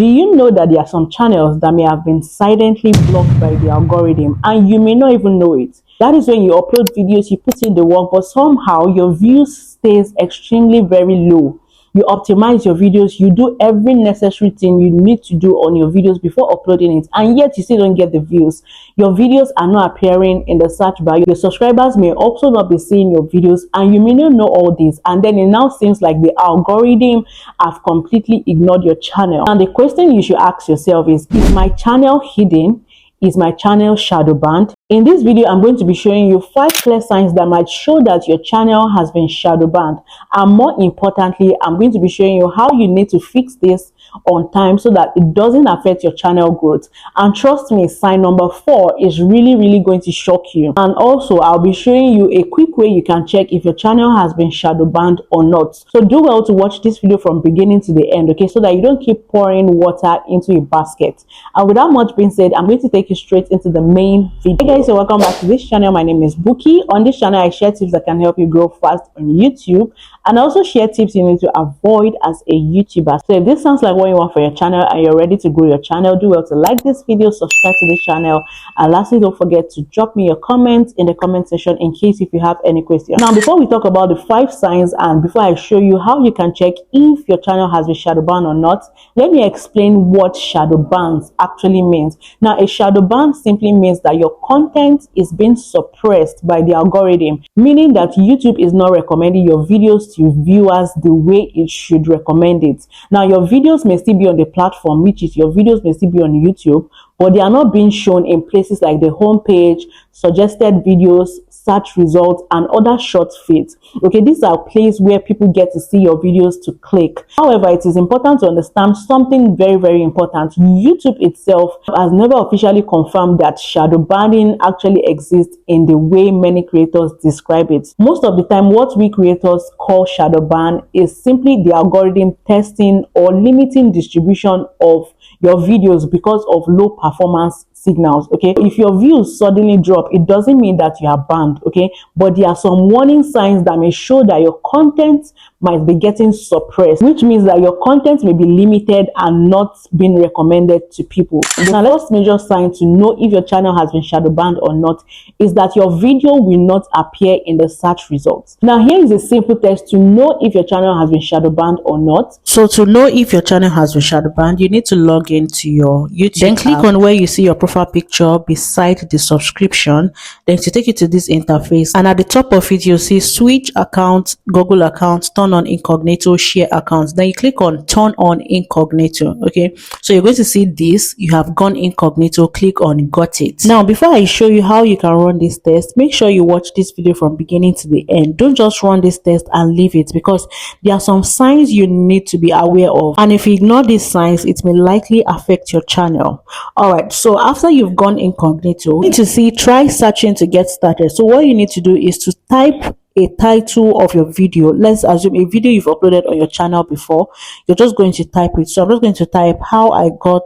Do you know that there are some channels that may have been silently blocked by the algorithm and you may not even know it? That is when you upload videos, you put in the work, but somehow your views stays extremely very low. You optimize your videos, you do every necessary thing you need to do on your videos before uploading it, and yet you still don't get the views. Your videos are not appearing in the search bar. Your subscribers may also not be seeing your videos, and you may not know all this, and then it now seems like the algorithm have completely ignored your channel. And the question you should ask yourself is my channel hidden? Is my channel shadow banned? In this video, I'm going to be showing you 5 clear signs that might show that your channel has been shadow banned. And more importantly, I'm going to be showing you how you need to fix this on time so that it doesn't affect your channel growth. And trust me, sign number 4 is really going to shock you. And also, I'll be showing you a quick way you can check if your channel has been shadow banned or not. So do well to watch this video from beginning to the end, okay, so that you don't keep pouring water into a basket. And without much being said, I'm going to take you straight into the main video. Hey guys, so welcome back to this channel. My name is Buki. On this channel, I share tips that can help you grow fast on YouTube, and I also share tips you need to avoid as a YouTuber. So if this sounds like what you want for your channel and you're ready to grow your channel, do well to like this video, subscribe to this channel, and lastly, don't forget to drop me your comments in the comment section in case if you have any questions. Now, before we talk about the 5 signs and before I show you how you can check if your channel has been shadow banned or not, let me explain what shadow bans actually means. Now, a shadow ban simply means that your content is being suppressed by the algorithm, meaning that YouTube is not recommending your videos to viewers the way it should recommend it. Now, your videos may still be on the platform, which is your videos may still be on YouTube, but they are not being shown in places like the home page, suggested videos, search results, and other short feeds. Okay, these are places where people get to see your videos to click. However, it is important to understand something very important. YouTube itself has never officially confirmed that shadow banning actually exists in the way many creators describe it. Most of the time, what we creators call shadow ban is simply the algorithm testing or limiting distribution of your videos because of low performance signals. Okay, if your views suddenly drop, it doesn't mean that you are banned, okay, but there are some warning signs that may show that your content might be getting suppressed, which means that your content may be limited and not being recommended to people. Now, the first major sign to know if your channel has been shadow banned or not is that your video will not appear in the search results. Now, here is a simple test to know if your channel has been shadow banned or not. So to know if your channel has been shadow banned, you need to log into your YouTube. Then click on where you see your profile picture beside the subscription. Then to take you to this interface, and at the top of it you'll see switch account, Google account, turn on incognito, share accounts. Then you click on turn on incognito. Okay, so you're going to see this. You have gone incognito. Click on got it. Now, before I show you how you can run this test, make sure you watch this video from beginning to the end. Don't just run this test and leave it, because there are some signs you need to be aware of, and if you ignore these signs, it may likely affect your channel. All right, so after you've gone incognito, you need to see try searching to get started. So what you need to do is to type a title of your video. Let's assume a video you've uploaded on your channel before. You're just going to type it. So I'm just going to type how I got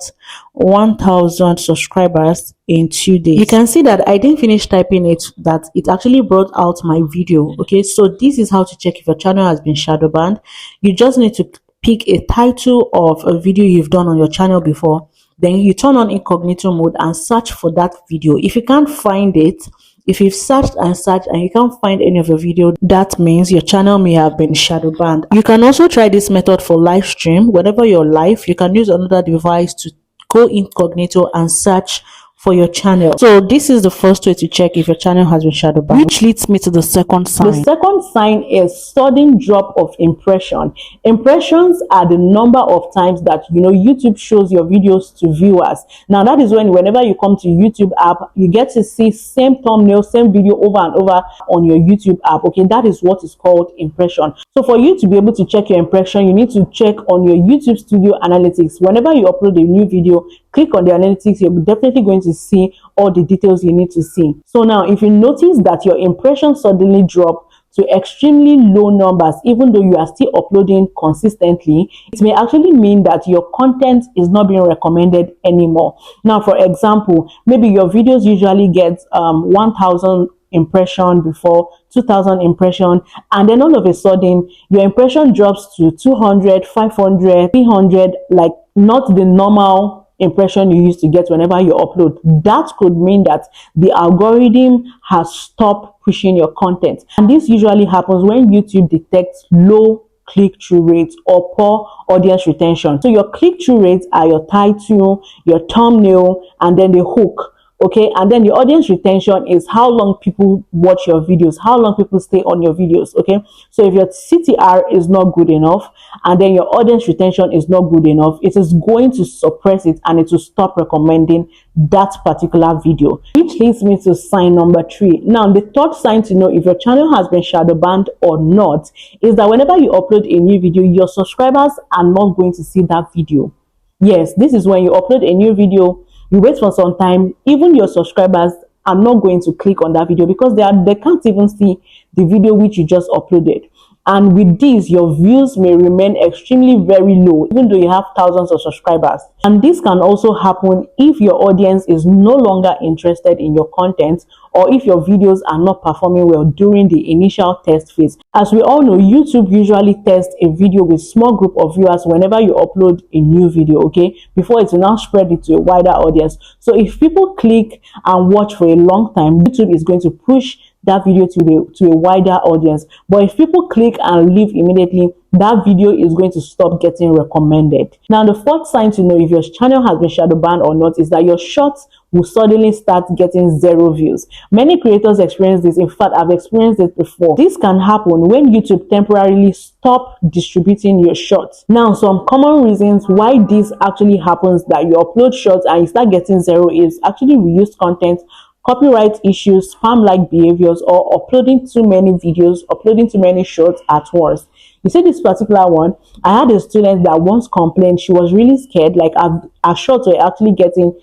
1,000 subscribers in 2 days. You can see that I didn't finish typing it, that it actually brought out my video. Okay, so this is how to check if your channel has been shadow banned. You just need to pick a title of a video you've done on your channel before. Then you turn on incognito mode and search for that video. If you can't find it, if you've searched and you can't find any of your video, that means your channel may have been shadow banned. You can also try this method for live stream. Whenever you're live, you can use another device to go incognito and search for your channel. So this is the first way to check if your channel has been shadow banned, which leads me to the second sign. The second sign is sudden drop of impression. Impressions are the number of times that YouTube shows your videos to viewers. Now, that is whenever you come to YouTube app, you get to see same thumbnail, same video over and over on your YouTube app. Okay, that is what is called impression. So for you to be able to check your impression, you need to check on your YouTube Studio Analytics. Whenever you upload a new video, click on the analytics. You're definitely going to see all the details you need to see. So now, if you notice that your impressions suddenly drop to extremely low numbers, even though you are still uploading consistently, it may actually mean that your content is not being recommended anymore. Now, for example, maybe your videos usually get 1,000 impression before, 2,000 impression, and then all of a sudden your impression drops to 200, 500, 300, like not the normal impression you used to get whenever you upload. That could mean that the algorithm has stopped pushing your content, and this usually happens when YouTube detects low click-through rates or poor audience retention. So your click-through rates are your title, your thumbnail, and then the hook. Okay, and then the audience retention is how long people watch your videos, how long people stay on your videos. Okay, so if your CTR is not good enough and then your audience retention is not good enough, it is going to suppress it and it will stop recommending that particular video. Which leads me to sign number 3. Now, the third sign to know if your channel has been shadow banned or not is that whenever you upload a new video, your subscribers are not going to see that video. Yes, this is when you upload a new video, you wait for some time, even your subscribers are not going to click on that video because they can't even see the video which you just uploaded. And with this, your views may remain extremely very low, even though you have thousands of subscribers. And this can also happen if your audience is no longer interested in your content, or if your videos are not performing well during the initial test phase. As we all know, YouTube usually tests a video with small group of viewers whenever you upload a new video, okay, before it will now spread it to a wider audience. So if people click and watch for a long time, YouTube is going to push that video to a wider audience. But if people click and leave immediately, that video is going to stop getting recommended. Now, the fourth sign to know if your channel has been shadow banned or not is that your shorts will suddenly start getting 0 views. Many creators experience this. In fact, I've experienced it before. This can happen when YouTube temporarily stop distributing your shorts. Now, some common reasons why this actually happens, that you upload shorts and you start getting 0, is actually reused content, copyright issues, spam-like behaviors, or uploading too many videos, uploading too many shorts at once. You see, this particular one, I had a student that once complained she was really scared, like our shorts were actually getting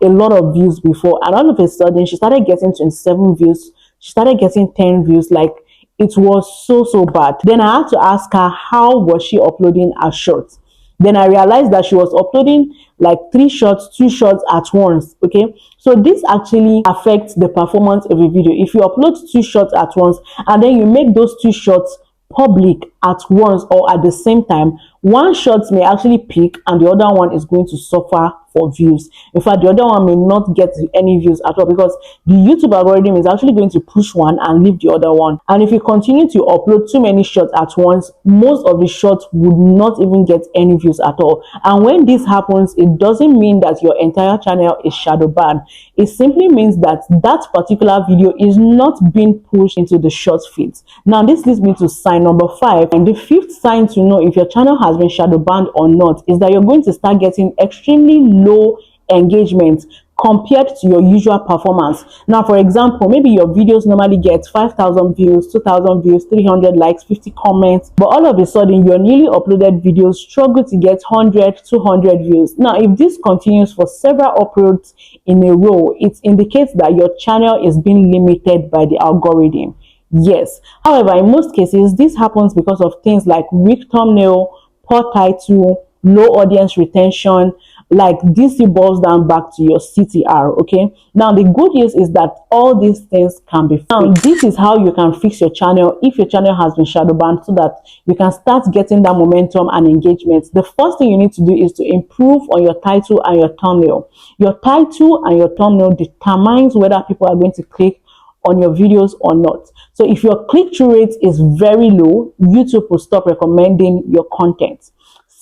a lot of views before, and all of a sudden she started getting 27 views, she started getting 10 views, like it was so bad. Then I had to ask her how was she uploading her shorts. Then I realized that she was uploading like 3 shorts, 2 shorts at once. Okay, so this actually affects the performance of a video. If you upload 2 shorts at once and then you make those 2 shorts public at once or at the same time, one shot may actually peak and the other one is going to suffer for views. In fact, the other one may not get any views at all because the YouTube algorithm is actually going to push one and leave the other one. And if you continue to upload too many shots at once, most of the shots would not even get any views at all. And when this happens, it doesn't mean that your entire channel is shadow banned. It simply means that that particular video is not being pushed into the short feeds. Now, this leads me to sign number 5. And the 5th sign to know if your channel has been shadow banned or not is that you're going to start getting extremely low engagement compared to your usual performance. Now, for example, maybe your videos normally get 5,000 views, 2,000 views, 300 likes, 50 comments, but all of a sudden your newly uploaded videos struggle to get 100, 200 views. Now, if this continues for several uploads in a row, it indicates that your channel is being limited by the algorithm. Yes. However, in most cases, this happens because of things like weak thumbnail, poor title, low audience retention. Like this boils down back to your CTR. Okay, now the good news is that all these things can be fixed. Now, this is how you can fix your channel if your channel has been shadow banned, so that you can start getting that momentum and engagement. The first thing you need to do is to improve on your title and your thumbnail. Your title and your thumbnail determines whether people are going to click on your videos or not. So if your click-through rate is very low, YouTube will stop recommending your content.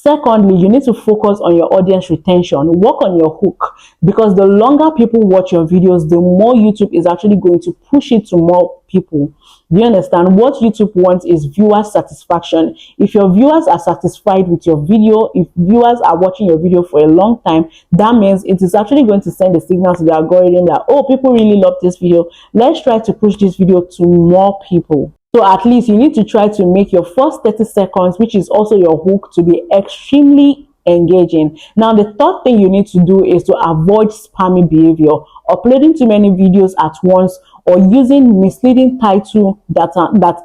Secondly, you need to focus on your audience retention. Work on your hook, because the longer people watch your videos, the more YouTube is actually going to push it to more people. Do you understand? What YouTube wants is viewer satisfaction. If your viewers are satisfied with your video, if viewers are watching your video for a long time, that means it is actually going to send a signal to the algorithm that, oh, people really love this video. Let's try to push this video to more people. So at least you need to try to make your first 30 seconds, which is also your hook, to be extremely engaging. Now, the third thing you need to do is to avoid spammy behavior, uploading too many videos at once, or using misleading title that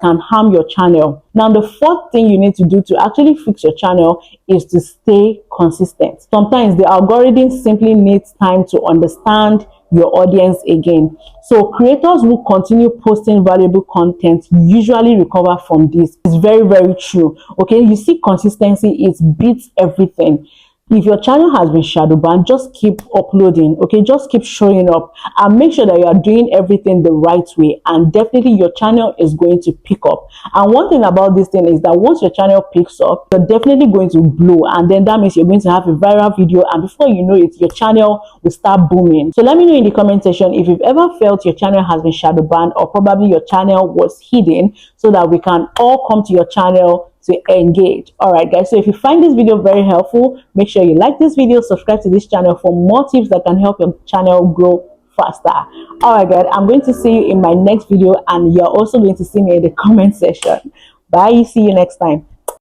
can harm your channel. Now, the fourth thing you need to do to actually fix your channel is to stay consistent. Sometimes the algorithm simply needs time to understand your audience again. So creators who continue posting valuable content usually recover from this. It's very, very true. Okay, you see, consistency, it beats everything. If your channel has been shadow banned, just keep uploading. Okay, just keep showing up and make sure that you are doing everything the right way, and definitely your channel is going to pick up. And one thing about this thing is that once your channel picks up, you're definitely going to blow, and then that means you're going to have a viral video, and before you know it, your channel will start booming. So let me know in the comment section if you've ever felt your channel has been shadow banned, or probably your channel was hidden, so that we can all come to your channel to engage. All right, guys, so if you find this video very helpful, make sure you like this video, subscribe to this channel for more tips that can help your channel grow faster. All right, guys, I'm going to see you in my next video, and you're also going to see me in the comment section. Bye. See you next time.